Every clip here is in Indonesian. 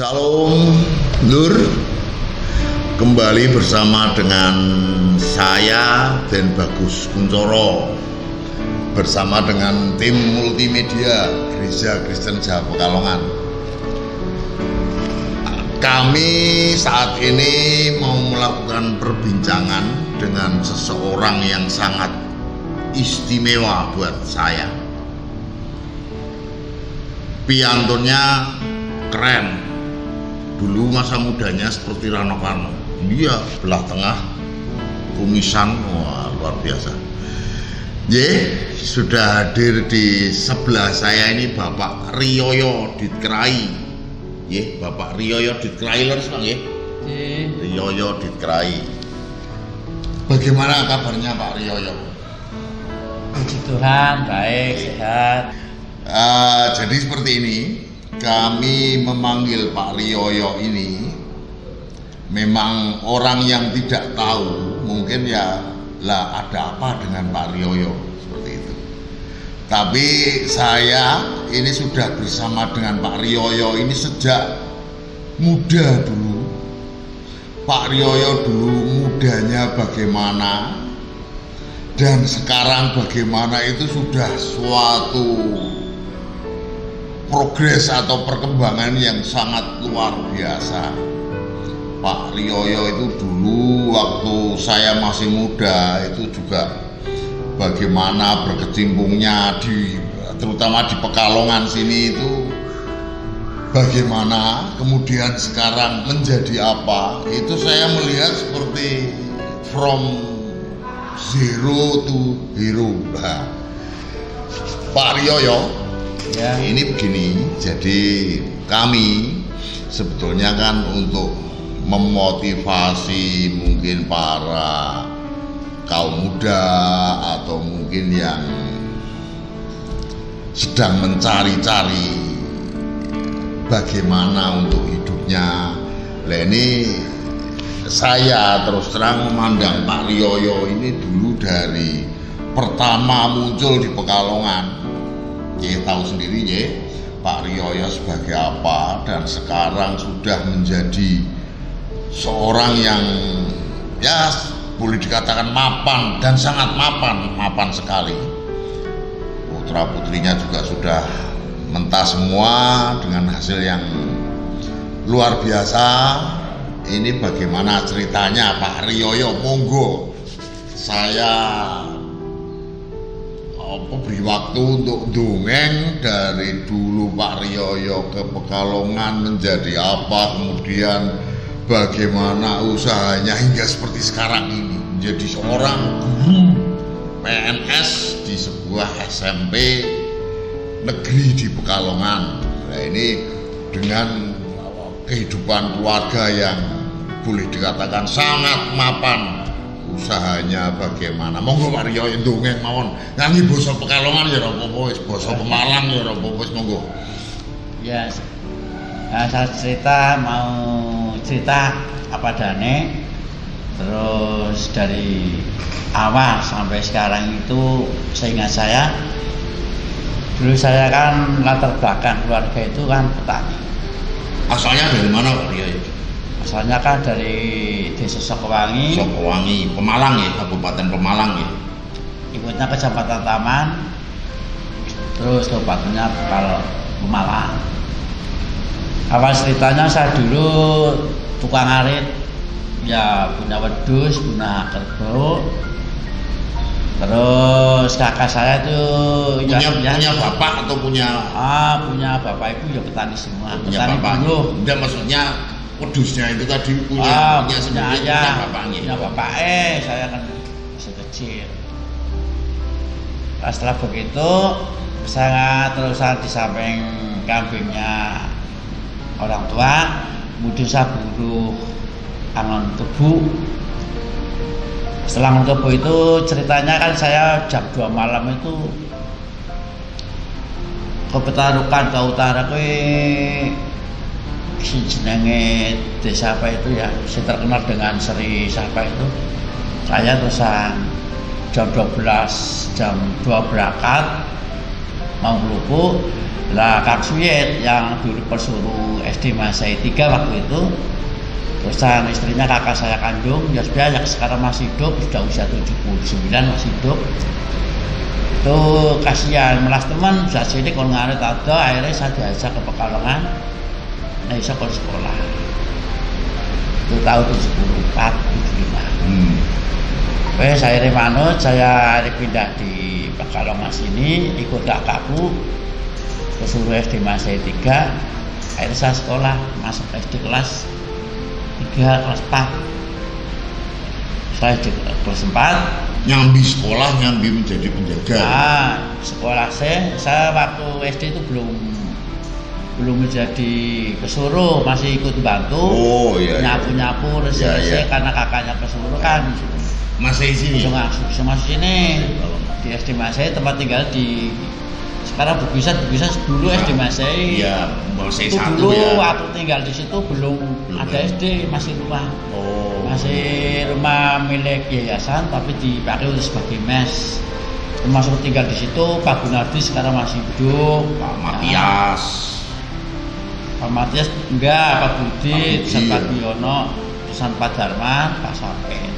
Shalom Nur, kembali bersama dengan saya Den Bagus Kuncoro bersama dengan tim multimedia Gereja Kristen Jawa Pekalongan. Kami saat ini mau melakukan perbincangan dengan seseorang yang sangat istimewa buat saya. Piantonya keren. Dulu masa mudanya seperti Rano Karno. Iya, belah tengah, kumisan, wah luar biasa. Sudah hadir di sebelah saya ini Bapak Riyoyo Ditkerai. Bapak Riyoyo Ditkerai lho, Bang, Riyoyo Ditkerai. Bagaimana kabarnya Pak Riyoyo? Puji Tuhan, baik, sehat. Jadi seperti ini. Kami memanggil Pak Riyoyo ini memang orang yang tidak tahu, mungkin ya lah ada apa dengan Pak Riyoyo seperti itu. Tapi saya ini sudah bersama dengan Pak Riyoyo ini sejak muda dulu. Pak Riyoyo dulu mudanya bagaimana dan sekarang bagaimana itu sudah suatu progres atau perkembangan yang sangat luar biasa. Pak Riyoyo itu dulu waktu saya masih muda itu juga bagaimana berkecimpungnya terutama di Pekalongan sini itu bagaimana, kemudian sekarang menjadi apa, itu saya melihat seperti from zero to hero. Pak Riyoyo ya. Ini begini, jadi kami sebetulnya kan untuk memotivasi mungkin para kaum muda atau mungkin yang sedang mencari-cari bagaimana untuk hidupnya. Nah, ini saya terus terang memandang Pak Riyoyo ini dulu dari pertama muncul di Pekalongan. Tahu sendiri Pak Riyoyo sebagai apa, dan sekarang sudah menjadi seorang yang ya boleh dikatakan mapan dan sangat mapan sekali. Putra putrinya juga sudah mentas semua dengan hasil yang luar biasa. Ini bagaimana ceritanya Pak Riyoyo? Monggo saya beri waktu untuk dongeng dari dulu Pak Riyoyo ke Pekalongan menjadi apa, kemudian bagaimana usahanya hingga seperti sekarang ini menjadi seorang guru PNS di sebuah SMP negeri di Pekalongan. Nah, ini dengan kehidupan keluarga yang boleh dikatakan sangat mapan. Usahanya bagaimana? Monggo Pak Riyoyo ndongeng mawon. Ngangi basa Pekalongan ya ora apa-apa, wis basa Pemalang ya ora apa-apa, monggo. Ya. Saya mau cerita apa adane. Terus dari awal sampai sekarang itu seingat saya dulu saya kan latar belakang keluarga itu kan petani. Asalnya dari mana Pak Riyoyo? Asalnya kan dari Desa Sokowangi, Pemalang ya, Kabupaten Pemalang ya. Ibunya Kecamatan Taman, terus kabupatennya Pemalang. Awal ceritanya saya dulu tukang arit, ya punya wedhus, punya kerbau. Terus kakak saya itu punya bapak atau punya bapak ibu ya petani semua. Punya petani bapak. dulu. Udah maksudnya wedhusnya itu tadi punya sendiri, punya bapaknya. Punya bapak saya kan masih kecil. Nah, setelah begitu saya terusan di samping kambingnya orang tua, kemudian saya buruh angon tebu. Setelah angon tebu itu ceritanya kan saya jam 2 malam itu ke Petarukan ke utara si jenenge desa apa itu ya, si terkenal dengan Seri siapa itu. Saya terusan jam 12 berangkat mau ngelupuk. Lah Kang Suyet yang dulu pesuruh SD Masai 3 waktu itu, terusan istrinya kakak saya kandung, ya sudah yang sekarang masih hidup, sudah usia 79 masih hidup. Itu kasihan melas teman, bisa sini kalau ngarit ada, akhirnya saya diajak ke Pekalongan, nah bisa ke sekolah. Itu tahun 74, 75. Saya remanut, saya pindah di Pekalongan sini, ikut kakakku pesuruh SD Masai 3. Akhirnya saya sekolah, masuk SD kelas 3, kelas 4. Saya di kelas 4 nyambi sekolah, nyambi menjadi penjaga. Sekolah saya waktu SD itu belum menjadi pesuruh, masih ikut bantu. Nyapu-nyapu, resi-resi karena kakaknya pesuruh kan. Masih sini. Masih sini. Di SD Masai tempat tinggal di sekarang berpisah dulu SD Masai. Iya, Masai itu 1 dulu ya. waktu tinggal di situ belum ada SD, masih rumah. Masih rumah milik yayasan tapi dipakai untuk sebagai mes. Termasuk tinggal di situ Pak Gunardi sekarang masih hidup. Pak Matias. Pak Matias enggak, Pak Budi, Pak Biono, pesan Pak Darman, Pak Sampen.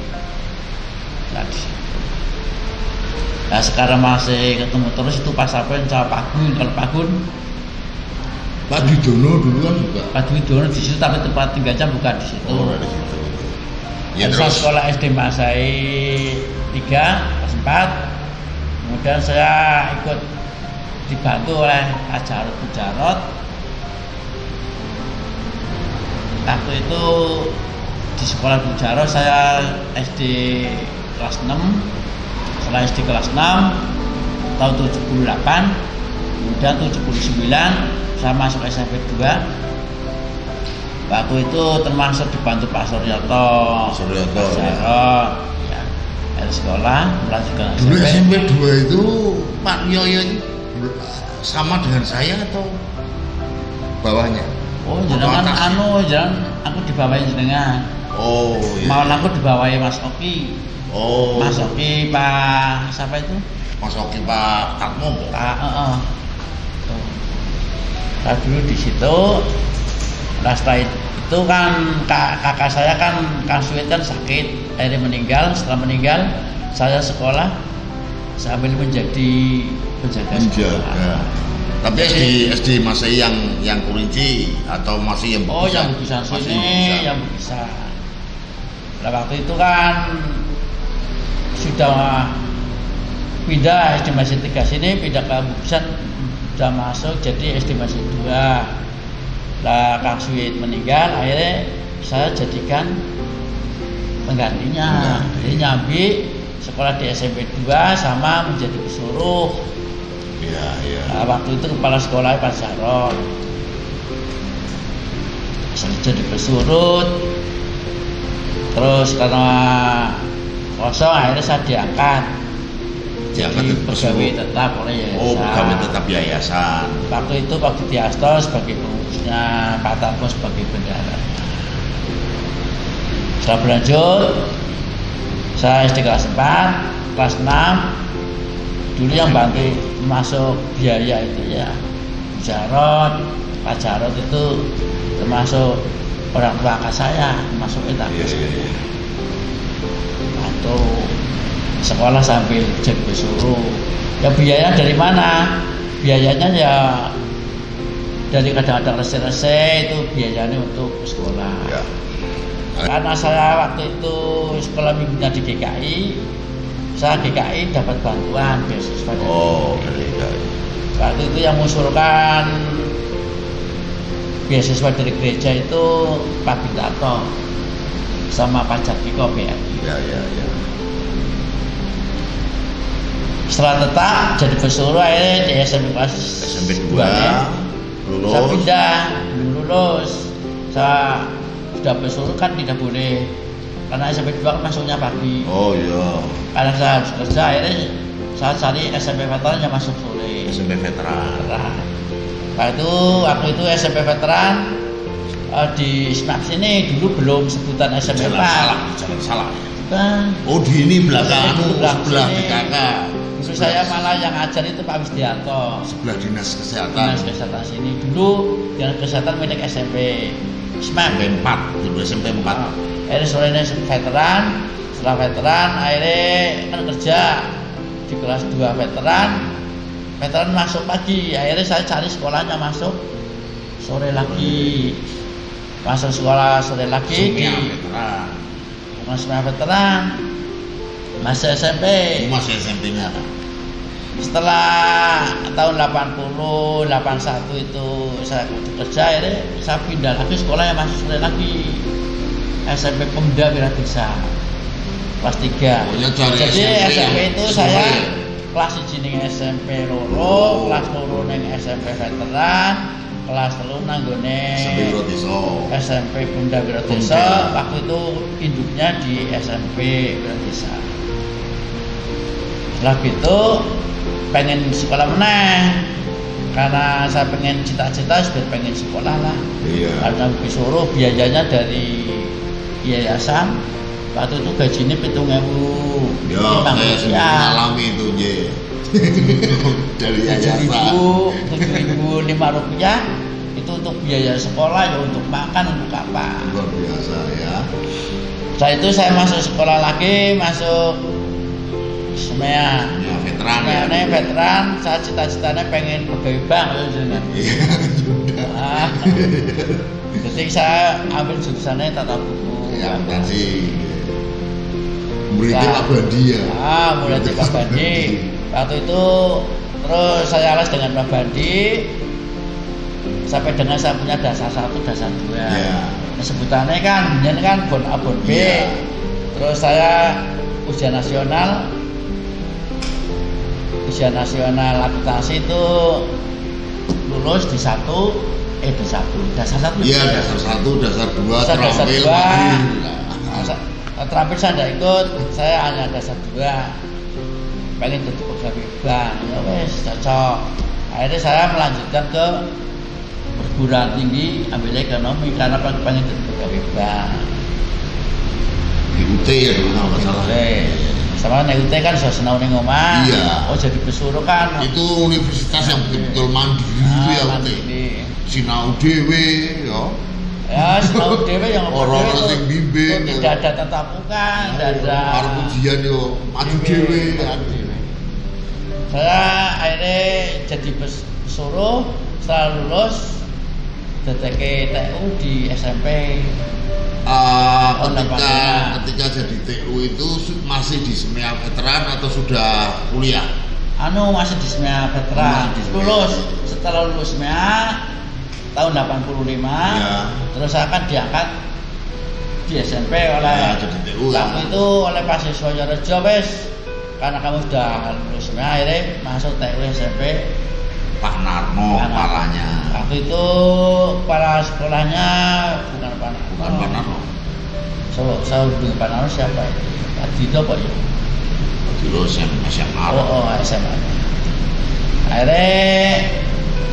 Nah, di situ. Nah, sekarang masih ketemu terus itu Pak Sampen sama Pak Gun. Kalau Pak Gun, Pak Widono dulu kan juga. Pak Widono di situ tapi tempat tinggalnya bukan di situ. Di situ. Ya, saya terus sekolah SD Masai 3, kelas 4. Kemudian saya ikut dibantu oleh Pak Jarot Bujarot. Waktu itu di sekolah Bujarot saya SD kelas 6. Setelah SD kelas 6 tahun 78, kemudian 79 saya masuk SMP 2. Waktu itu termasuk dibantu Pak Suryoto, ya. Dari sekolah melanjutkan dulu SMP 2 itu Pak Yoyo itu sama dengan saya atau bawahnya? Jenengan jangan aku dibawain jenengan. Iya. Malah aku dibawain Mas Oki. Mas Oki Pak siapa itu? Mas Oki Pak Tatmo. Saya dulu di situ. Nah setelah itu kan kakak saya kan Kang Suwit kan sakit, akhirnya meninggal. Setelah meninggal saya sekolah sambil menjadi penjaga sekolah. Tapi SD masih yang Kurinci atau masih yang Bukisa? Yang Bukisa sini, yang Bukisa. Nah waktu itu kan sudah pindah SD Masih 3 sini, pindah ke Bukisa, sudah masuk jadi SD Masih 2. Lah Kang Suwit meninggal, akhirnya saya jadikan penggantinya. Jadi nyambi sekolah di SMP 2 sama menjadi pesuruh. Iya. Nah, waktu itu kepala sekolah Pak Jarot. Saya jadi pesuruh. Terus karena kosong akhirnya saya diangkat. Jadi pegawai tetap oleh yayasan. Pegawai tetap yayasan. Waktu itu Pak Diasto sebagai pengurusnya, Pak Tarko sebagai bendahara. Setelah berlanjut, saya SD kelas 4, kelas 6. Dulu yang bantu masuk biaya itu ya Jarot, Pak Jarot itu termasuk orang tua kakak saya, masuk etablis. Bantu sekolah sambil jadi pesuruh. Ya biaya dari mana? Biayanya ya dari kadang-kadang rese-rese itu biayanya untuk sekolah. Ya. Karena saya waktu itu sekolah minggunya di GKI, saya GKI dapat bantuan beasiswa dari GKI. Waktu itu yang mengusulkan beasiswa dari gereja itu Pak Bintarto sama Pak Jatiko BRI. Ya. Setelah tetap jadi pesuruh akhirnya di SMP 2 ya. Lulus. Saya pindah, belum lulus. Saya sudah pesuruh kan tidak boleh karena SMP 2 kan masuknya pagi. Karena saya harus kerja akhirnya saya cari SMP veteran yang masuk sore. SMP veteran. Waktu itu SMP veteran di SNAP sini dulu belum sebutan SMP Jangan salah. Bukan. Di ini belakang sebelah di kakak. Dulu saya malah yang ajar itu Pak Wisdianto, sebelah dinas kesehatan. dinas kesehatan sini. Dulu dinas kesehatan milik SMP SMAP. SMP 4, dulu SMP 4. Akhirnya soalnya veteran, setelah veteran akhirnya kan kerja di kelas 2 veteran masuk pagi, akhirnya saya cari sekolahnya masuk sore lagi, masuk sekolah sore lagi di veteran masih SMP. Masih SMP-nya. Setelah tahun 80, 81 itu saya kerja, akhirnya saya pindah lagi sekolah yang masuk sore lagi, SMP Pemda Wiradesa kelas 3. Jadi SMP itu saya kelas 1 ning SMP loro, kelas 2 ning SMP veteran, kelas 3 nanggone SMP Pemda Wiradesa. Waktu itu induknya di SMP Wiradesa. Setelah itu pengen sekolah meneh, karena saya pengen cita-cita sudah pengen sekolah lah. Iya. Karena disuruh biayanya dari yayasan, waktu itu gajinya 7.000. Ya, saya sendiri mengalami itu dari yayasan. 7.005 rupiah itu untuk biaya sekolah, ya untuk makan, untuk apa? Luar biasa ya. Setelah itu saya masuk sekolah lagi, masuk SMEA. Ya, veteran ya. Ini veteran, saya cita-citanya pengen pegawai bank. Iya, sudah. Jadi saya ambil jurusannya tata buku. Ya, akuntansi. Muridnya Pak Bandi ya. Mulai dari Pak Bandi. Waktu itu terus saya les dengan Pak Bandi sampai dengan saya punya dasar 1, dasar 2. Ya. Sebutannya kan bon A bon B. Ya. Terus saya ujian nasional akuntansi itu lulus di 1, dasar 1. Iya, dasar 1, dasar 2, dasar 2. Terampil. Terampil saya tidak ikut, saya hanya dasar 2. Pengen jadi pegawai bank, ya wes cocok. Akhirnya saya melanjutkan ke perguruan tinggi ambil ekonomi karena pengen jadi pegawai bank. Di UT ya dulu kalau nggak salah. Sama UT kan sudah senang ning omah. Iya. Oh jadi pesuruh kan. Itu universitas yang betul-betul mandiri ya UT. Sinau dhewe ya. Ya, sinau dhewe yang orang sing bimbing. Tidak ada tatap muka, tidak ada. Para ujian yo maju dhewe. Saya akhirnya jadi pesuruh, setelah lulus DTK TU di SMP. Ketika jadi TU itu masih di SMEA veteran atau sudah kuliah? Masih di SMEA veteran. Setelah lulus SMEA tahun 85, ya. Terus saya akan diangkat di SMP oleh jadi TU, waktu itu oleh Pak Siswoyo Rejo, wes karena kamu sudah lulus SMEA, akhirnya masuk TU SMP Pak Narno kepalanya. Waktu itu kepala sekolahnya bukan Pak Narno. Saya hubungi Pak Narno siapa itu? Pak Dito Pak ya? Pak Dito SMA. Oh SMA. Akhirnya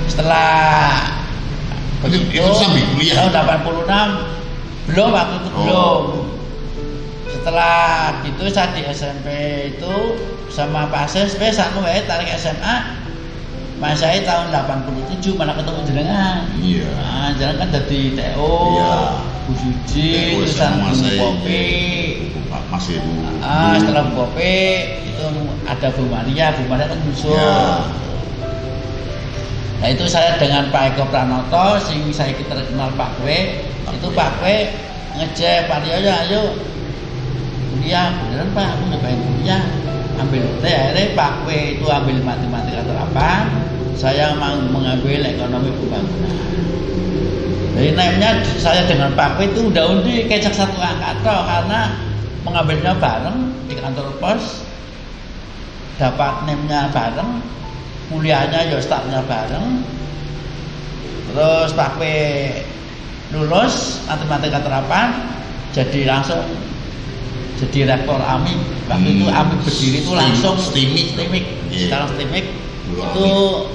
setelah itu sambil kuliah. Tahun 86 belum, waktu itu belum. Setelah gitu saya di SMP itu sama Pak Ses, tarik SMA. Mas saya tahun 87 malah ketemu jenengan. Iya. Jenengan kan jadi TO. Iya. Bu Suji, tulisan Bu Kopi. Pak Mas itu. Setelah Bu Kopi itu ada Bu Maria kan musuh. Iya. Nah itu saya dengan Pak Eko Pranoto, sing saya terkenal Pak Kwe. Itu Pak Kwe ngecek Pak Rio, ayo kuliah, beneran Pak, aku nggak pengen kuliah. Ambil UT, akhirnya Pak Kwe itu ambil matematika terapan, saya mengambil ekonomi pembangunan. Jadi naimnya saya dengan Pak Kwe itu udah undi kecak satu angkat karena mengambilnya bareng di kantor pos, dapat naimnya bareng, kuliahnya ya startnya bareng. Terus Pak Kwe lulus matematika terapan, jadi langsung jadi rektor AMI. Waktu itu AMI berdiri itu langsung STIMIK. Sekarang STIMIK itu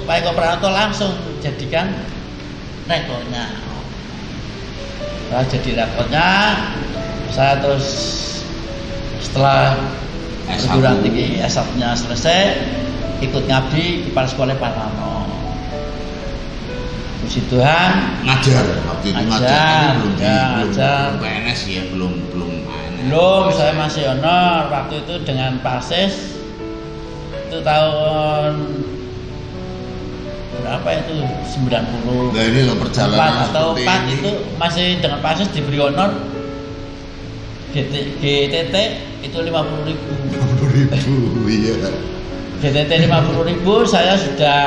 Pak Eko Pranoto langsung jadikan rektornya. Setelah jadi rektornya, saya terus setelah perguruan tinggi S1-nya selesai, ikut ngabdi kepala sekolah Parmano. Puji Tuhan ngajar waktu itu ngajar, tapi ngajar. belum PNS ya, belum PNS. Belum, saya masih honor waktu itu dengan Pasis. Itu tahun berapa itu 90. Nah ini loh perjalanan atau seperti 4 ini. itu masih dengan Pasis diberi honor GTT itu 50.000. 50.000 iya. GTT 50.000 saya sudah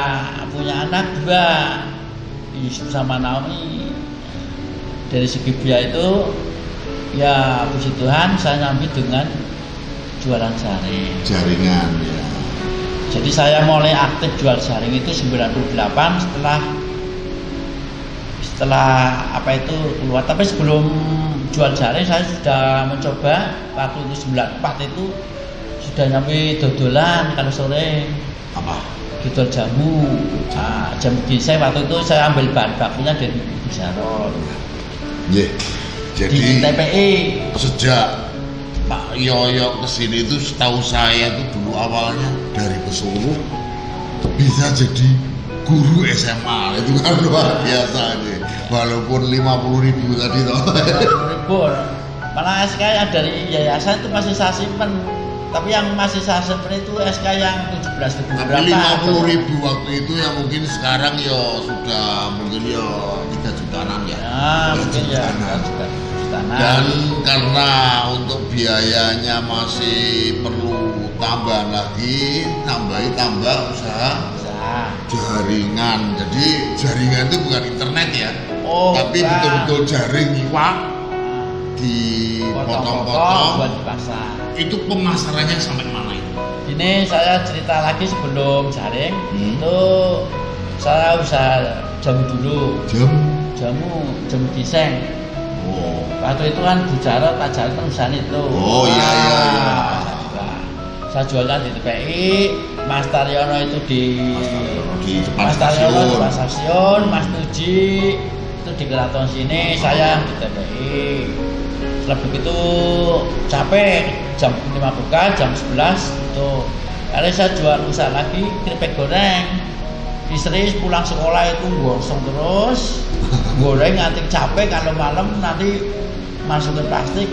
punya anak 2 sama Naomi. Dari segi biaya itu ya puji Tuhan saya nyambi dengan jualan jaringan ya. Jadi saya mulai aktif jual jaring itu 98 setelah apa itu keluar. Tapi sebelum jual jaring saya sudah mencoba waktu itu 94 itu sudah nyampe dodolan kalau sore. Apa? Dodol jamu. Nah, jamu ginseng waktu itu saya ambil bahan bakunya dari Ibu Jarot. Yeah. Jadi Di TPI. sejak Pak Yoyo kesini itu setahu saya itu dulu awalnya dari Pesuru bisa jadi guru SMA, itu kan luar biasa nih. Walaupun 50.000 tadi toh. 50.000. Malah SK yang dari yayasan itu masih saya simpen. Tapi yang masih saya simpen itu SK yang 17.000 Tapi berapa? 50.000 waktu itu ya mungkin sekarang ya sudah mungkin ya 3 jutaan ya. Ya, mungkin ya. Dan karena untuk biayanya masih perlu tambah lagi, tambah usaha jaringan. Jadi jaringan itu bukan internet ya, tapi betul-betul jaring iwak dipotong-potong buat di pasar. Itu pemasarannya sampai mana itu? Ini saya cerita lagi sebelum jaring itu saya usaha jamu dulu. Jamu ginseng. Oh. Waktu itu kan Bu Jarot, Pak Jarot kan usaha itu. Oh iya. Saya jualan di TPI, Mas Taryono itu di depan stasiun, Mas Nuji itu di keraton sini, saya di TPI. Setelah begitu capek, jam 5 buka, jam 11 itu akhirnya saya jual usaha lagi keripik goreng. Istri pulang sekolah itu gosong terus, goreng nganti capek, kalau malam nanti masukin plastik.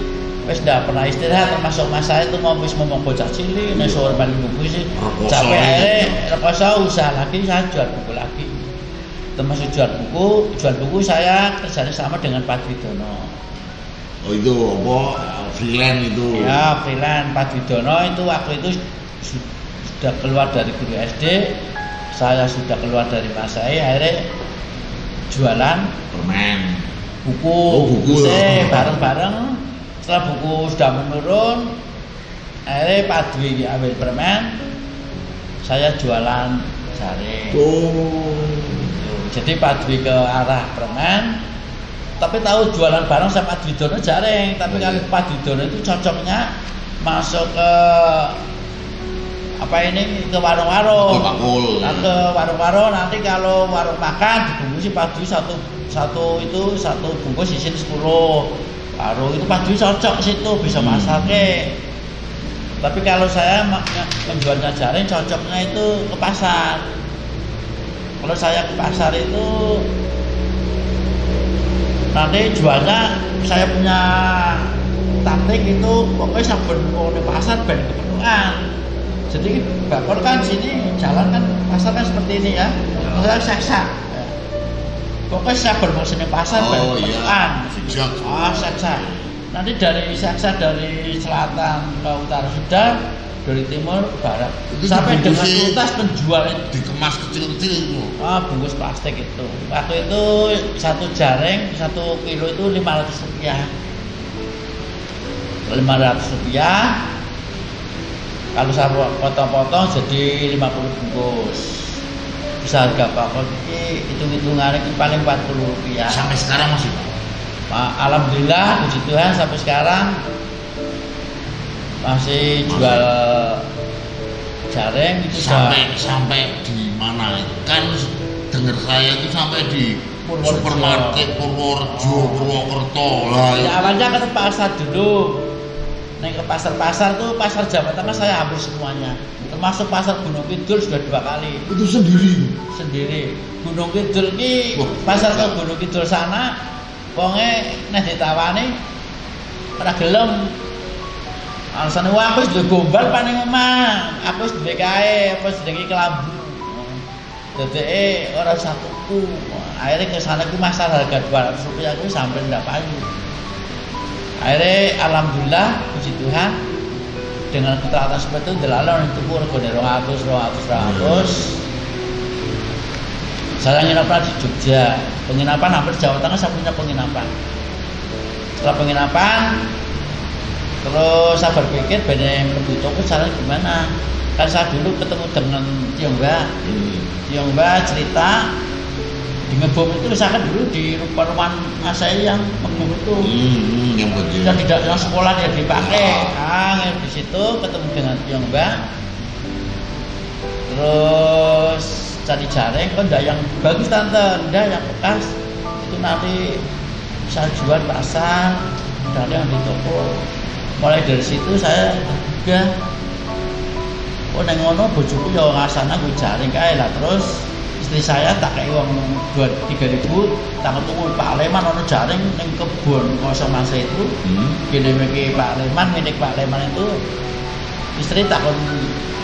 Wes nggak pernah istirahat, termasuk mas saya itu ngomong bocah cilik, nih sore paling buku sih, capek akhirnya rekoso usaha lagi, saya jual buku lagi. Termasuk jual buku saya kerjanya sama dengan Pak Widono. Oh itu apa? Freelance itu? Ya freelance. Pak Widono itu waktu itu sudah keluar dari guru SD, saya sudah keluar dari mas saya, akhirnya jualan permen, buku bareng-bareng. Setelah buku sudah menurun, akhirnya Pak Dwi ambil permen, saya jualan jaring. Jadi Pak Dwi ke arah permen, tapi tahu jualan bareng sama Pak Widono jaring. Tapi kalau Pak Widono itu cocoknya masuk ke ke warung-warung. Ke warung-warung, nanti kalau warung makan dibungkusi Pak Dwi satu bungkus isinya 10. Warung itu Pak Dwi cocok situ, bisa masaknya. Tapi kalau saya menjualnya jaring, cocoknya itu ke pasar. Kalau saya ke pasar itu nanti jualnya, saya punya taktik itu pokoknya saben ke pasar ben kepenuhan. Jadi bakor kan sini jalan kan pasar kan seperti ini ya. Saya seksa. Pokoknya saya bermaksud di pasar kepenuhan. Seksa. Nanti dari seksa dari selatan ke utara sudah, dari timur ke barat. Itu sampai dengan tuntas penjual itu dikemas kecil-kecil itu. Bungkus plastik itu. Waktu itu satu jaring 1 kilo itu 500 rupiah. 500 rupiah. Kalau saya potong-potong jadi 50 bungkus. Bisa harga bakor ini hitung-hitungannya paling 40 rupiah. Sampai sekarang masih Pak? Alhamdulillah, puji Tuhan sampai sekarang masih jual jaring itu sampai di mana itu? Kan dengar saya itu sampai di supermarket Purworejo, Purwokerto lah. Ya awalnya ke pasar dulu. Ke pasar tuh pasar Jawa Tengah saya ambil semuanya. termasuk pasar Gunung Kidul sudah 2 kali. Itu sendiri. Gunung Kidul ki Wah, pasar ke masa? Gunung Kidul sana, wonge nek ditawani ora gelem. Alasannya wah aku wis duwe gombal paning omah, aku wis duwe kae, apa jenenge kelambu. Dadeke ora usah tuku. Akhirnya ke sana ku masar harga 200 rupiah aku sampai ndak payu. Akhirnya alhamdulillah puji Tuhan dengan ketaatan seperti itu delalon tuku regane 200. Saya nginep di Jogja, penginapan hampir Jawa Tengah saya punya penginapan. Setelah penginapan, terus saya berpikir bener lebih toko caranya gimana? Kan saya dulu ketemu dengan Tiongba cerita di ngebom itu misalkan dulu di rumah saya yang ngebom itu Yang betul. yang tidak yang sekolah dia dipakai. Di situ ketemu dengan Tiongba, terus cari jaring, kok enggak yang bagus tante, enggak yang bekas itu nanti bisa jual pasar, enggak ada yang di toko. Mulai dari situ saya juga neng ngono bojoku ya ngasana gue jaring kae lah. Terus istri saya tak kayak uang 3.000 tak ketemu Pak Leman ono jaring neng kebun kosong masa itu. Gini ke Pak Leman, milik Pak Leman itu istri tak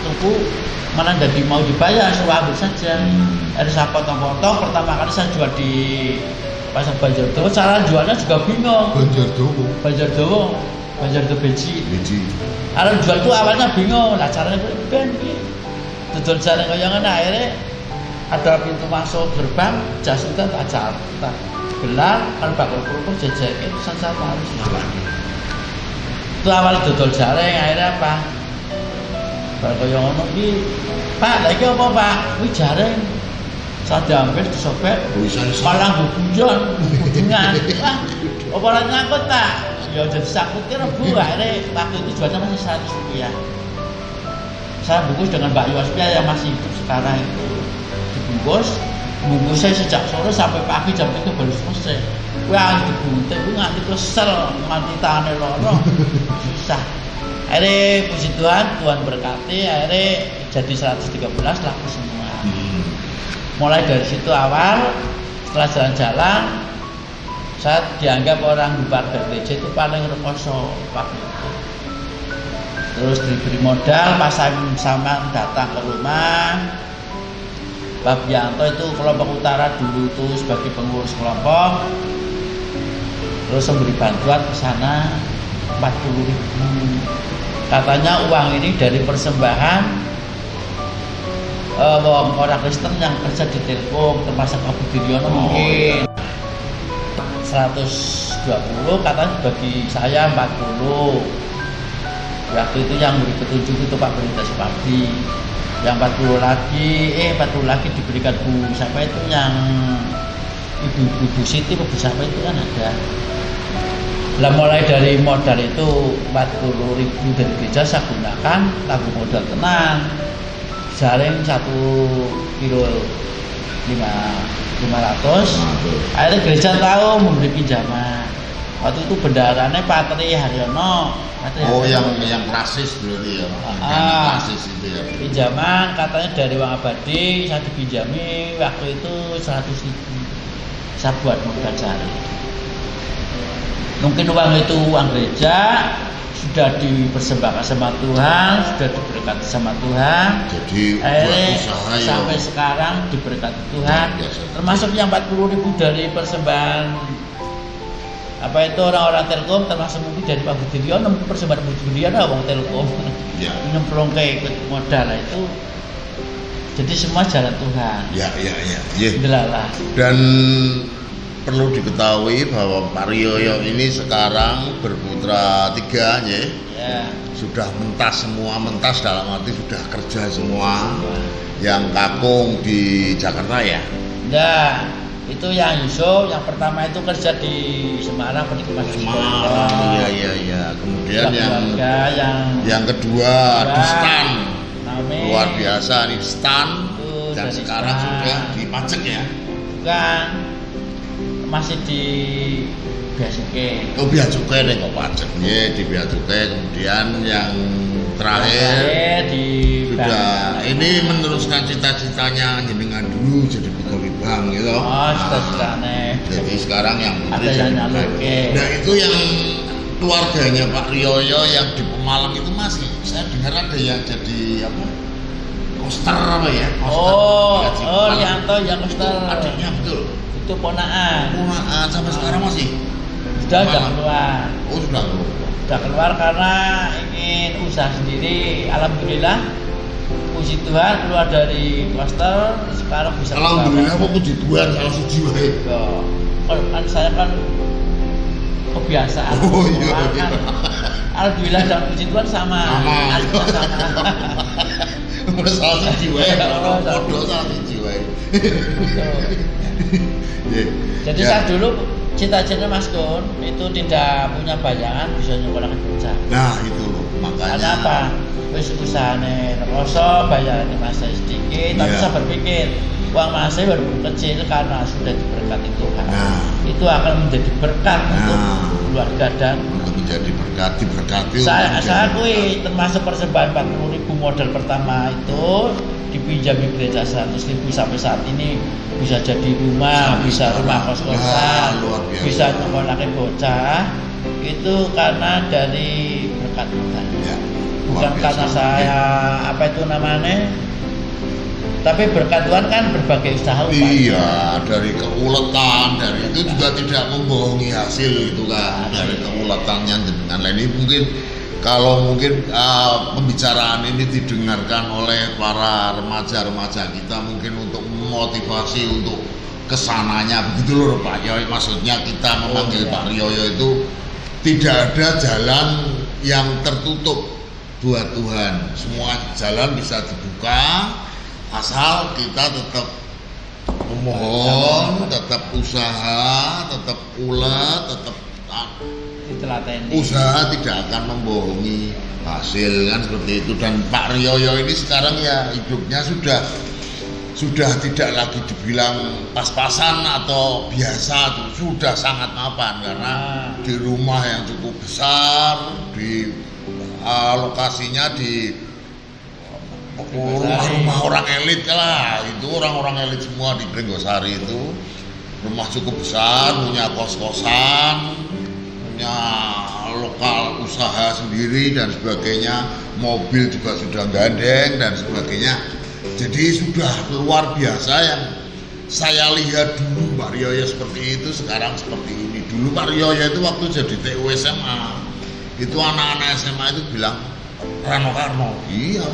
tuku mana jadi mau dibayar suruh ambil saja. Ada saya potong-potong, pertama kali saya jual di pasar Banjardowo, cara jualnya juga bingung. Banjardowo Beji. Kalau jual tuh awalnya bingung, lah caranya ben dodol jaring kaya ngene. Akhirnya ada pintu masuk gerbang, jas kita tak gelar, kan bakal kerupuk jajake pesan satu harus nyalani. Itu awal dodol jaring, akhirnya apa? Bar kaya ngono iki, Pak, lha iki apa, Pak? Kuwi jaring. Saya diambil disobek, malah guyon, dengan. Wah, apa ora nyangkut tak? Ya jadi sakutnya rebu, akhirnya waktu itu jualnya masih 100 rupiah. Saya bungkus dengan Mbak Yuaspia yang masih hidup sekarang itu dibungkus saya sejak sore sampai pagi jam 3 baru selesai. Wah dibunting, gue nganti kesel, nganti tangannya lorong, susah. Akhirnya puji Tuhan berkati, akhirnya jadi 113 laku semua. Mulai dari situ awal, setelah jalan-jalan, saya dianggap orang di warga BC itu paling rekoso waktu itu. Terus diberi modal, pasang sama datang ke rumah. Pak Bianto itu kelompok utara dulu itu sebagai pengurus kelompok. Terus memberi bantuan ke sana 40.000. Katanya uang ini dari persembahan orang Kristen yang kerja di Telkom, termasuk Pak Budiono mungkin. 120 katanya bagi saya 40. Waktu itu yang beri petunjuk itu Pak Berita Supadi. Yang 40 lagi diberikan Bu siapa itu yang Ibu Siti Bu siapa itu kan ada. Lah mulai dari modal itu 40.000 dari gereja saya gunakan tabung modal tenang. Jaring 1 kilo 500. Akhirnya gereja tahu memberi pinjaman. Waktu itu bendaharanya Pak Tri Haryono. Yang klasis berarti ya. Klasis itu ya. Pinjaman katanya dari uang abadi saya dipinjami waktu itu 100.000. Saya buat modal jaring. Mungkin uang itu uang gereja, sudah dipersembahkan sama Tuhan, sudah diberkati sama Tuhan. Jadi buat usaha sampai sekarang diberkati Tuhan. Termasuk yang 40.000 dari persembahan apa itu orang-orang Telkom, termasuk mungkin dari Pak Budiono, persembahan Budiono orang Telkom. Ya. Nyemplung ke ikut modal lah itu. Jadi semua jalan Tuhan. Ya. Delalah. Dan perlu diketahui bahwa Pak Rioyo ini sekarang berputra 3 ya. Sudah mentas dalam arti sudah kerja semua. Yang kakung di Jakarta ya. Nah, itu yang Yusuf, yang pertama itu kerja di Semarang, Semarang. Iya. Kemudian yang kedua di Stan. Luar biasa nih Stan. Dan sekarang sudah di Pajak ya. Bukan. Masih di Bea Cukai. Bea Cukai nih kok Pajak. Di Bea Cukai. Kemudian yang terakhir di sudah bank. ini meneruskan cita-citanya jenengan dulu jadi pegawai bank gitu. Oh, cita-citanya. Jadi sekarang yang Ada putri yang jadi nyalur, pegawai. oke. Nah itu yang keluarganya Pak Rioyo yang di Pemalang itu masih saya dengar ada yang jadi apa? Koster apa ya? Koster. Rianto ya koster. Adiknya betul. Itu ponaan. Sampai sekarang masih. Sudah Pemalang. keluar. Oh sudah keluar. Sudah keluar karena ingin usaha sendiri. Alhamdulillah, puji Tuhan keluar dari koster sekarang bisa. Alhamdulillah kok puji Tuhan salah siji wae. Kan saya kan kebiasaan. Oh iya. Kan. Alhamdulillah dan puji Tuhan sama. Alhamdulillah sama. Udah salah siji wae. Oh, Podo salah siji wae. Jadi saya dulu cita-cita Mas Kun itu tidak punya bayangan bisa nyekolahkan bocah. Nah itu makanya. Karena apa? Wis usahane rekoso bayarannya masih sedikit, tapi Iya. saya berpikir uang masih baru kecil karena sudah diberkati Tuhan. Nah. Itu akan menjadi berkat untuk keluarga dan Untuk menjadi berkat diberkati. saya akui termasuk persembahan 40.000 modal pertama itu dipinjam di gereja 100.000 sampai saat ini bisa jadi rumah, bisa rumah kos-kosan, luar biasa. bisa nyekolahkan bocah itu karena dari berkat Tuhan. Ya, Bukan luar biasa. karena saya apa itu namanya, tapi berkat Tuhan kan berbagai usaha. Iya, dari keuletan, dari itu juga tidak membohongi hasil itu kan, dari keuletannya dengan lain ini mungkin kalau mungkin pembicaraan ini didengarkan oleh para remaja-remaja kita mungkin untuk memotivasi untuk kesananya begitu loh Pak Yoyo. Maksudnya kita memanggil Pak Rioyo itu tidak ada jalan yang tertutup buat Tuhan, semua jalan bisa dibuka asal kita tetap memohon, tetap usaha, tetap ulet, tetap usaha tidak akan membohongi hasil kan seperti itu. Dan Pak Rioyo ini sekarang ya hidupnya sudah tidak lagi dibilang pas-pasan atau biasa, sudah sangat mapan karena di rumah yang cukup besar, di lokasinya di rumah-rumah orang elit lah, itu orang-orang elit semua di Pringgosari itu rumah cukup besar, punya kos-kosan, punya lokal usaha sendiri dan sebagainya, mobil juga sudah gandeng dan sebagainya. Jadi sudah luar biasa yang saya lihat dulu Pak Rioyo seperti itu, sekarang seperti ini. Dulu Pak Rioyo itu waktu jadi TU SMA, itu anak-anak SMA itu bilang Rano Karno, iya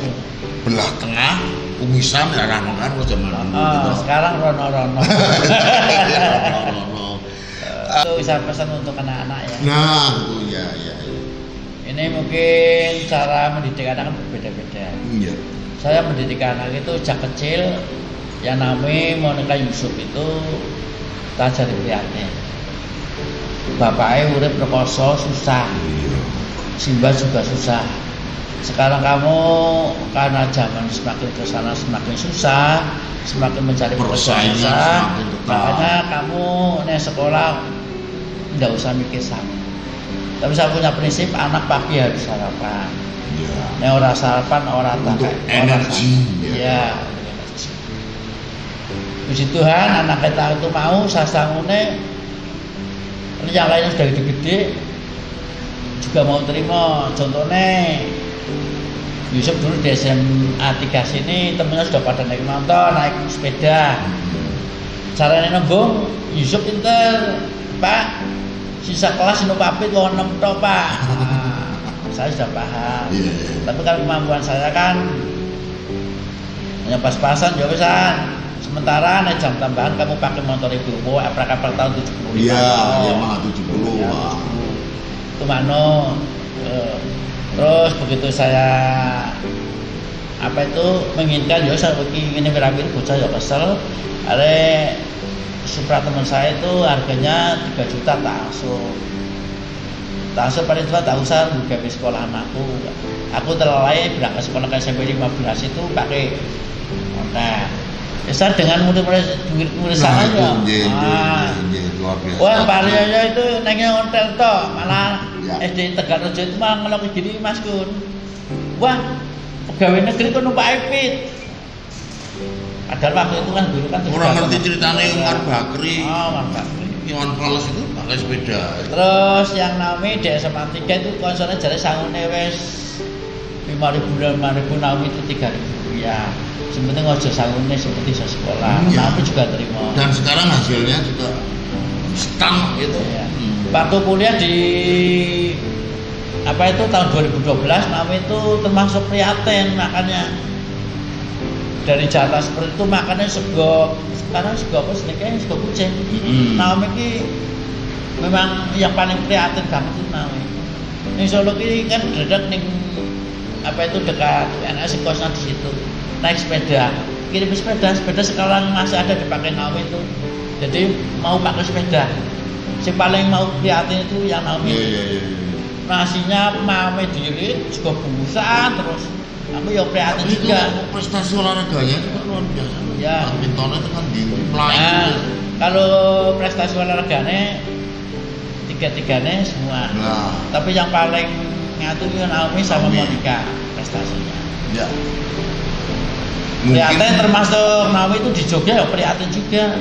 belah tengah kumisan ya Rano Karno zaman dulu gitu. Sekarang Rono-Rono. Rono. Itu bisa pesan untuk anak-anak ya. Nah itu ya. Ini mungkin cara mendidik anak kan berbeda-beda. Iya. Saya mendidik anak itu sejak kecil, yang namanya Monica Yusuf itu tak jadi prihatin. Bapaknya urip rekoso susah, Simba juga susah. Sekarang kamu karena zaman semakin kesana semakin susah, semakin mencari pekerjaan susah, makanya kamu nih sekolah nggak usah mikir sama. Tapi saya punya prinsip anak pagi harus sarapan. Nek ora sarapan ora untuk tak energi ya. Puji Tuhan anak kita itu mau sasangune yang lain sudah gede-gede juga mau terima. Contohnya Yusuf dulu di SMA 3 sini temennya sudah pada naik motor, naik sepeda. Caranya nembung Yusuf pinter Pak, sisa kelas nu papit lo 6 tok Pak. Saya sudah paham. Tapi kalau kemampuan saya kan hanya pas-pasan ya wisan. Sementara nek jam tambahan kamu pakai motor itu, mau aprak-aprak tahun 70. Iya, Yamaha 70. Ya, itu mano. Terus begitu saya menginginkan ya saya ingin berakhir bocah ya kesel. Ada Supra teman saya itu harganya 3 juta tak asuh paling tua tak usah juga di sekolah anakku. Aku terlalai berangkat sekolah SMP 15 itu pakai motor. Besar dengan murid-murid sana aja. Luar biasa. Wah, Pak Rioyo itu naiknya hotel toh, malah Ya. SD Tegarrejo itu malah ngelok gini Mas Kun. wah pegawai negeri kok numpak Epit. Padahal waktu itu kan dulu kan Orang ngerti ceritanya Umar Bakri. Oh, Umar Bakri. Iwan Fals itu pakai sepeda. Terus yang namanya di SMA 3 itu konsolnya jadi sangune wes 5.000 Naomi itu 3.000 rupiah. Sebenarnya ngojek sangune seperti sekolah. Naomi juga terima. Dan sekarang hasilnya juga stang gitu. Ya. Waktu kuliah di apa itu tahun 2012 Naomi itu termasuk prihatin makanya dari jatah seperti itu makannya sego sekarang sego apa sedikitnya sego kucing. Naomi ini memang yang paling prihatin banget itu Naomi. Ini Solo ini kan dekat nih apa itu dekat NS kosnya di situ naik sepeda kirim sepeda sekarang masih ada dipakai Naomi itu jadi mau pakai sepeda si paling mau prihatin itu yang Naomi. Nasinya mame diri juga busa terus aku ya prihatin juga. Prestasi olahraganya juga luar biasa. Ya. Badmintonnya itu kan di Melayu. Nah, kalau prestasi olahraganya tiga-tiganya semua. Nah. Tapi yang paling ngatur itu Naomi sama Monica prestasinya. Ya. Prihatin termasuk Naomi itu di Jogja ya prihatin juga.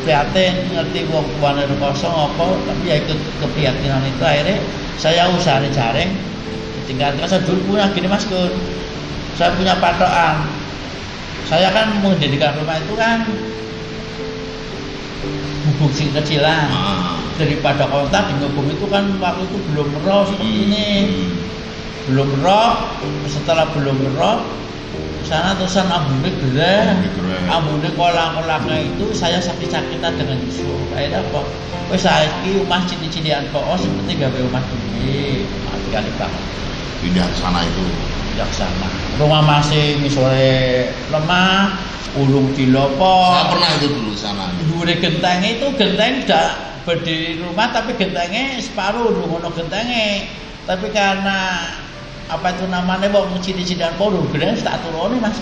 Prihatin ngerti wong kuwane kosong apa tapi ya ikut keprihatinan itu akhirnya saya usaha jaring tingkatkan. Saya dulu punya gini Mas Kun, saya punya patokan saya kan mendirikan rumah itu kan bubuk sing kecilan daripada kontak di ngubung itu kan waktu itu belum roh seperti ini belum roh. Setelah belum roh sana terusan ambune gede, ambune kolang-kolangnya itu saya sakit-sakitan dengan Yusuf. Akhirnya apa? Wes saiki omah cili-cilian kok seperti gawe omah dhewe. Mati kali banget. Pindah ke sana itu. Pindah ke sana. Rumah masih misalnya lemah, ulung dilopo. Saya pernah itu dulu di sana. Dhuwure gentenge itu genteng udah berdiri rumah tapi gentenge separuh ngono gentenge. Tapi karena apa itu namanya wong cili-cilian podo gede tak turune Mas.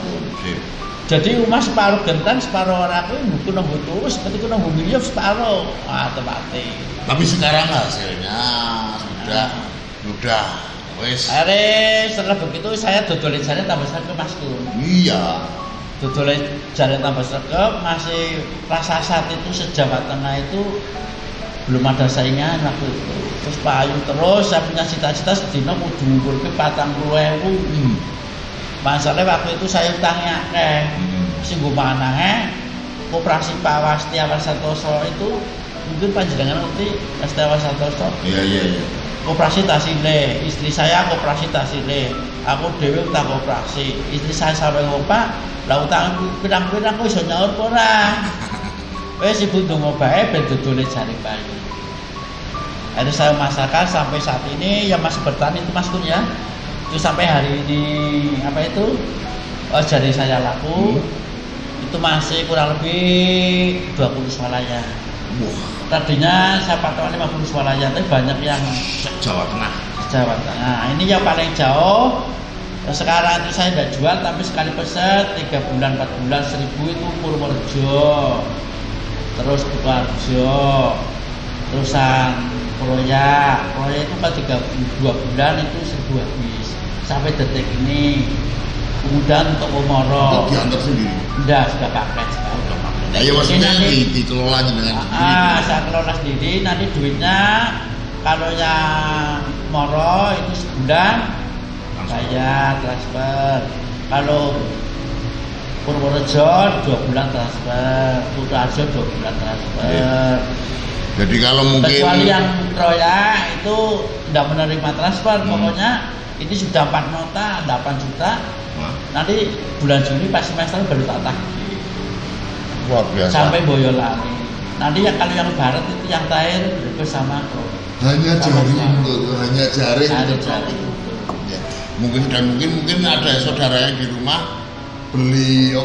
Jadi rumah separuh genteng separuh orang aku buku nunggu terus seperti ku nunggu miliar separuh tempatnya. Tapi sekarang hasilnya sudah wes. Setelah begitu saya dodolin jari tambah sergap Mas. Iya. Dodolin jari tambah sergap masih rasa saat itu sejawa tengah itu belum ada saingan waktu itu. Terus payu terus saya punya cita-cita sedina kudu ngumpulke 40.000. Masalahnya waktu itu saya utangnya akeh. Sing nggo manange koperasi Pak Wastiawan Santoso itu mungkin panjenengan ngerti Wastiawan Santoso. Iya. Koperasi Tasile, istri saya koperasi Tasile. Aku dhewe utang koperasi. Istri saya sampe ngompak, lah utang pirang-pirang kok iso nyaur apa ora? Wes ibu ndonga bae ben dodole jari payu. Ada saya masakan sampai saat ini yang masih bertahan itu Mas Kun ya. Itu sampai hari ini apa itu jari saya laku itu masih kurang lebih 20 swalaya. Tadinya saya patokan 50 swalaya tapi banyak yang Jawa Tengah. Jawa Tengah. Ini yang paling jauh. Sekarang itu saya tidak jual tapi sekali peset 3 bulan 4 bulan 1000 itu Purworejo. Terus Bukarjo. Terusan proyek itu kan 2 bulan itu 1000 habis sampai detik ini. Kemudian untuk Umoro diantar sendiri? Enggak, sudah paket sekarang. Nah, ya maksudnya dikelola dengan sendiri. Saya kelola sendiri, nanti duitnya kalau yang Moro itu sebulan saya transfer. Kalau Purworejo 2 bulan transfer, Kutoarjo 2 bulan transfer. Jadi kalau mungkin kecuali yang proyek itu tidak menerima transfer, pokoknya ini sudah 4 nota 8 juta. Nanti bulan Juni pas semester baru tak tagih. Luar biasa. Sampai Boyolali. Nanti yang kalau yang barat itu yang terakhir bersama hanya jaring, hanya jaring. Ya. Mungkin ada saudara yang di rumah beli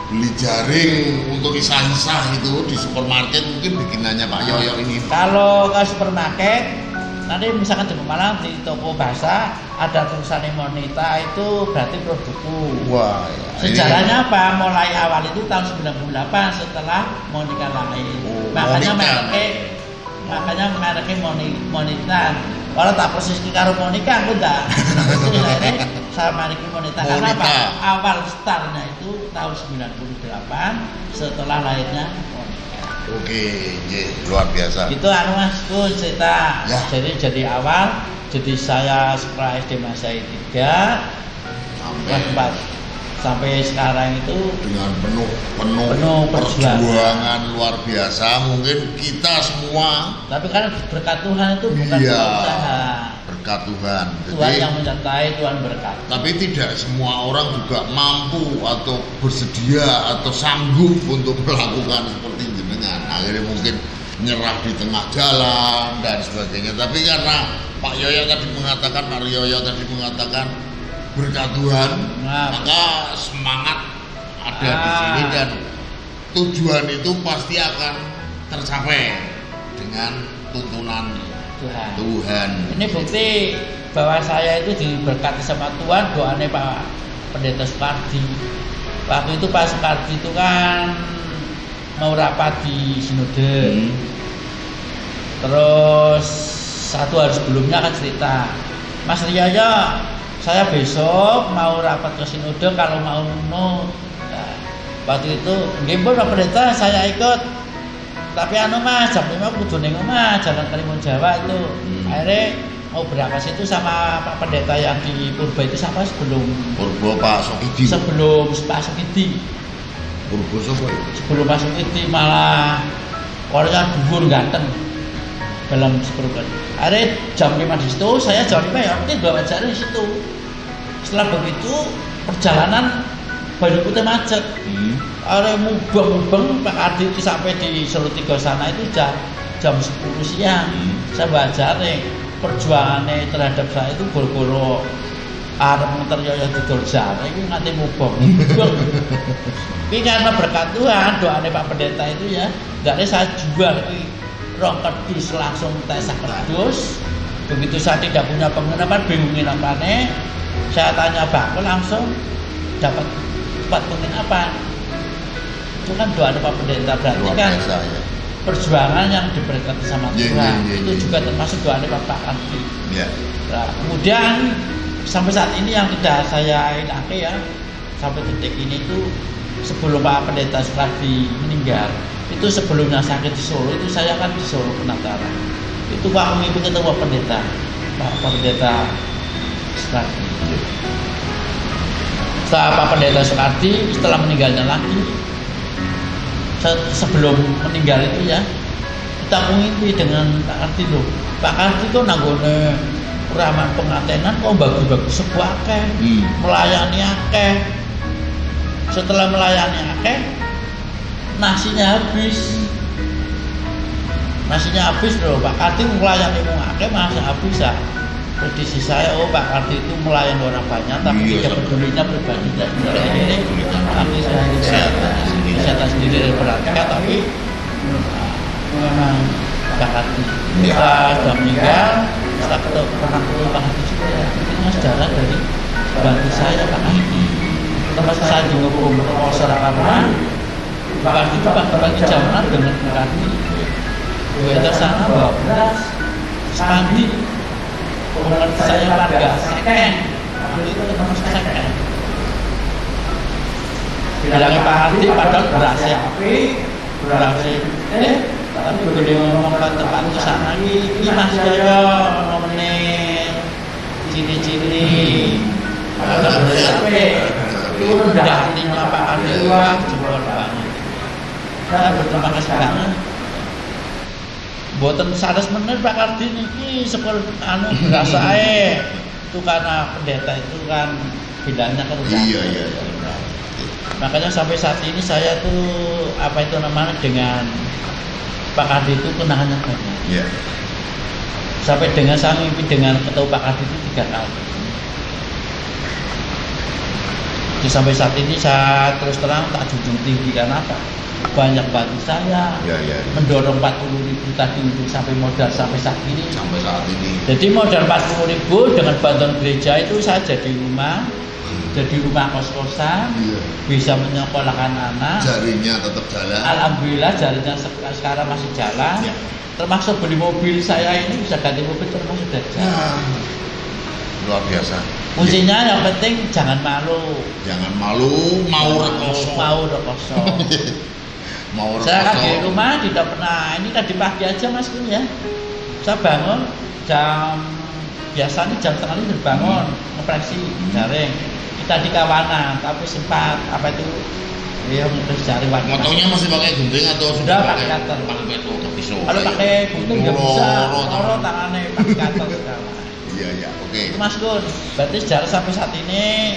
beli jaring untuk isah-isah itu di supermarket, mungkin bikinannya Pak Yoyo ini. Kalau ke supermarket nanti misalkan di Pemalang di toko bahasa ada tulisan Monita itu berarti produkku. Wah, ya. Sejarahnya apa? Mulai awal itu tahun 98 setelah Monica lahir. Makanya mereknya Monita. Orang tak persis karo Monica aku enggak. Akhirnya sama Riki Monita karena apa? Awal startnya itu tahun 98 setelah lahirnya Monica. Oke, luar biasa. Itu anu Mas Kun cerita. Ya. Jadi awal, jadi saya sekolah SD Masai 3 sampai sekarang itu dengan penuh perjuangan. perjuangan luar biasa. Mungkin kita semua, tapi kan berkat Tuhan itu bukan iya, usaha. berkat Tuhan. Tuhan yang menyertai, Tuhan berkat. Tapi tidak semua orang juga mampu atau bersedia atau sanggup untuk melakukan seperti jenengan. Akhirnya mungkin nyerah di tengah jalan dan sebagainya. Tapi karena Pak Yoyo tadi mengatakan, Pak Yoyo tadi mengatakan berkat Tuhan, maka semangat ada di sini dan tujuan itu pasti akan tercapai dengan tuntunan Tuhan. Ini bukti bahwa saya itu diberkati sama Tuhan. Doanya Pak Pendeta Soekardi. Waktu itu Pak Soekardi itu kan mau rapat di sinode. Terus satu hari sebelumnya kan cerita, Mas Riaya, saya besok mau rapat ke sinode kalau mau nunut. Nah, waktu itu nggih Pak Pendeta saya ikut. Tapi Mas jam 5 kudu ning omah, jalan Karimun Jawa itu. Akhirnya mau berangkat situ sama Pak Pendeta yang di Purba itu sampai sebelum Pak Sokidi. Sebelum Pak Sokidi. Purba sapa? Sebelum Pak Sokidi malah orangnya dhuwur ganteng. Dalam seperempat. Akhirnya jam 5 di situ, saya jam 5 ya penting bawa jalan di situ. Setelah begitu perjalanan Banyu Putih macet. Akhirnya mubeng Pak Ardi itu sampai di Solo 3 sana itu jam 10 siang. Saya bawa jalan. Perjuangannya terhadap saya itu boro-boro arep muter Yoyo didol jalan itu nganti mubeng. Ini karena berkat Tuhan, doanya Pak Pendeta itu ya. Dari saya jual ini rong kerdus langsung tes kerdus. Begitu saya tidak punya penginapan, bingungin apane, saya tanya Pak langsung dapat tempat penginapan. Itu kan doa Pak Pendeta, berarti kan ya. Perjuangan yang diberkati sama Tuhan. Itu juga termasuk doa Pak Ardi. Nah, kemudian sampai saat ini yang tidak saya inake ya, sampai detik ini itu sebelum Pak Pendeta Soekardi meninggal, itu sebelumnya sakit di Solo itu saya kan di Solo Penataran. Itu Pak mengikuti ketemu Pak Pendeta Soekardi. Setelah Pak Pendeta Soekardi, setelah meninggalnya lagi, sebelum meninggal itu ya, kita mengimpi dengan Pak Kardi loh. Pak Kardi kok nanggone ramah pengatenan kok bagus-bagus sebuah akeh, melayani akeh. Setelah melayani akeh, nasinya habis loh. Pak Kardi melayani akeh masih habis ya. Prediksi saya, Pak Kardi itu melayani orang banyak, tapi tidak pedulinya pribadi ini. Tapi saya kesehatan sendiri dari beratnya, tapi memang Pak Kardi. Kita sudah meninggal, kita pernah ketemu Pak Kardi juga. Ini sejarah dari bantu saya Pak Kardi. Tempat saya di hukum masyarakat, Pak Kardi itu bagi jamanan dengan Pak Kardi. Kita sana bawa beras, spandi. Menurut saya warga seken, itu ketemu seken. Bilangnya Pak Kardi padahal berasnya tapi begitu ngomong ke tempat di sana ini Mas Yoyo ngomongin ciri-ciri kalau berasnya itu rendah hatinya Pak Kardi, wah jempol banget. Saya berterima kasih banget. Boten sanes meneh Pak Kardi niki seperti berasa ae. Itu karena pendeta itu kan bidangnya kan udah. Iya. Makanya sampai saat ini saya tuh apa itu namanya dengan Pak Kardi itu kenangannya banyak. Iya. Sampai dengan saya mimpi dengan ketemu Pak Kardi itu 3 kali. Jadi sampai saat ini saya terus terang tak junjung tinggi karena apa? Banyak bantu saya, mendorong 40.000 tadi untuk sampai modal sampai saat ini. Jadi modal 40.000 dengan bantuan gereja itu saya jadi rumah kos-kosan, bisa menyekolahkan anak. Jarinya tetap jalan. Alhamdulillah jarinya sekarang masih jalan. termasuk beli mobil saya ini bisa ganti mobil termasuk dajal. Luar biasa. Kuncinya yang penting jangan malu. Jangan malu, mau rekoso. Mau rekoso. Mau rekoso. Saya kan di rumah tidak pernah. Ini tadi pagi aja Mas Kun ya. Saya bangun biasanya jam setengah ini bangun ngoperasi jaring. Kita di kawanan, tapi sempat apa itu? Ya mungkin cari waktu. Motongnya masih pakai gunting atau sudah pakai cutter? Pakai pisau. Kalau pakai gunting nggak bisa. Loro tangannya pakai cutter sekarang. Iya, oke. Itu Mas Kun, berarti sejarah sampai saat ini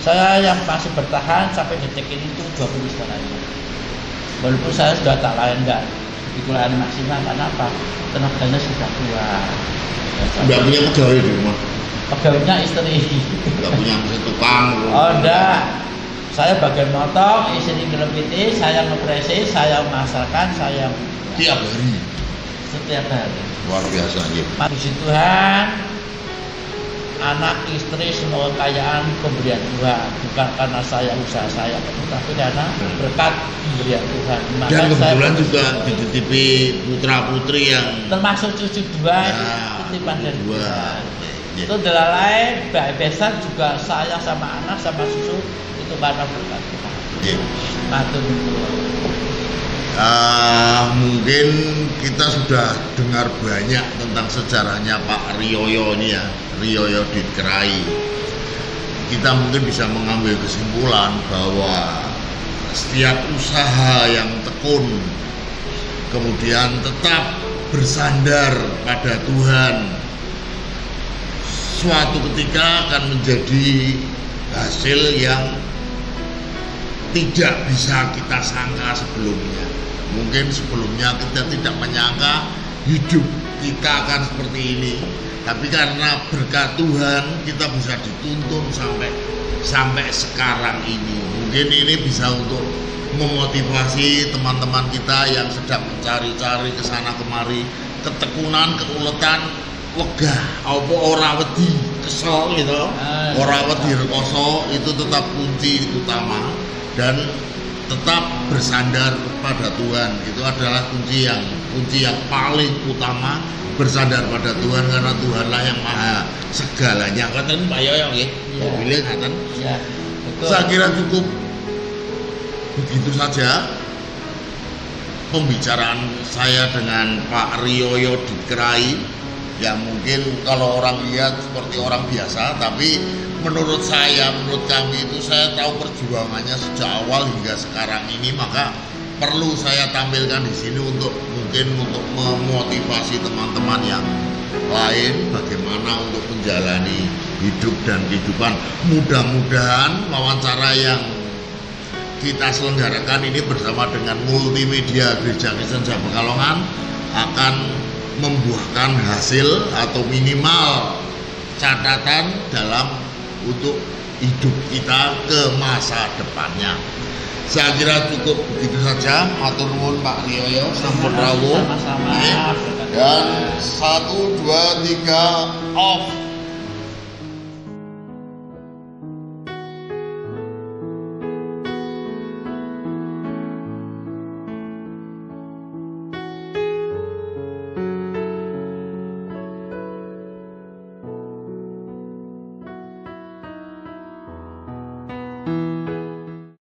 saya yang masih bertahan sampai detik ini itu 20 sekarang. Walaupun saya sudah tak layan enggak dikuliahin maksimal, karena apa? Tenaganya sudah tua. Enggak punya pegawai di rumah? Pegawainya istri. Enggak punya mesin tukang? Oh enggak. Saya bagian motong, istri ngelepiti, saya ngepresi, saya masakan, saya tiap hari? Setiap hari. Luar biasa ya. Puji Tuhan, anak istri semua kekayaan pemberian Tuhan, bukan karena saya usaha saya, tapi karena berkat pemberian Tuhan. Maka dan kebetulan juga dititipi putra putri yang termasuk cucu dua, titipan dari Tuhan. Itu dalam besan juga saya sama anak sama susu itu karena berkat Tuhan. Matur nuwun. Mungkin kita sudah dengar banyak tentang sejarahnya Pak Rioyo ini ya, Rioyo Ditkerai. Kita mungkin bisa mengambil kesimpulan bahwa setiap usaha yang tekun, kemudian tetap bersandar pada Tuhan, suatu ketika akan menjadi hasil yang tidak bisa kita sangka sebelumnya. Mungkin sebelumnya kita tidak menyangka hidup kita akan seperti ini, tapi karena berkat Tuhan kita bisa dituntun sampai sekarang ini. Mungkin ini bisa untuk memotivasi teman-teman kita yang sedang mencari-cari kesana kemari, ketekunan, keuletan, wegah apa ora wedi kesel gitu, ora wedi rekoso, itu tetap kunci utama. Dan tetap bersandar pada Tuhan, itu adalah kunci yang paling utama. Bersandar pada Tuhan karena Tuhanlah yang maha segalanya. Katen Pak Yoyo nggih. Pilih katen. Iya. Betul. Saya kira cukup begitu saja pembicaraan saya dengan Pak Rioyo Ditkerai. Ya mungkin kalau orang lihat seperti orang biasa, tapi menurut kami itu saya tahu perjuangannya sejak awal hingga sekarang ini, maka perlu saya tampilkan di sini untuk memotivasi teman-teman yang lain bagaimana untuk menjalani hidup dan kehidupan. Mudah-mudahan wawancara yang kita selenggarakan ini bersama dengan multimedia Gereja Kristen Jawa Pekalongan akan membuahkan hasil atau minimal catatan dalam untuk hidup kita ke masa depannya. Saya kira cukup begitu saja. Matur nuwun Pak Rioyo, sampun rawuh. Dan 1, 2, 3 off.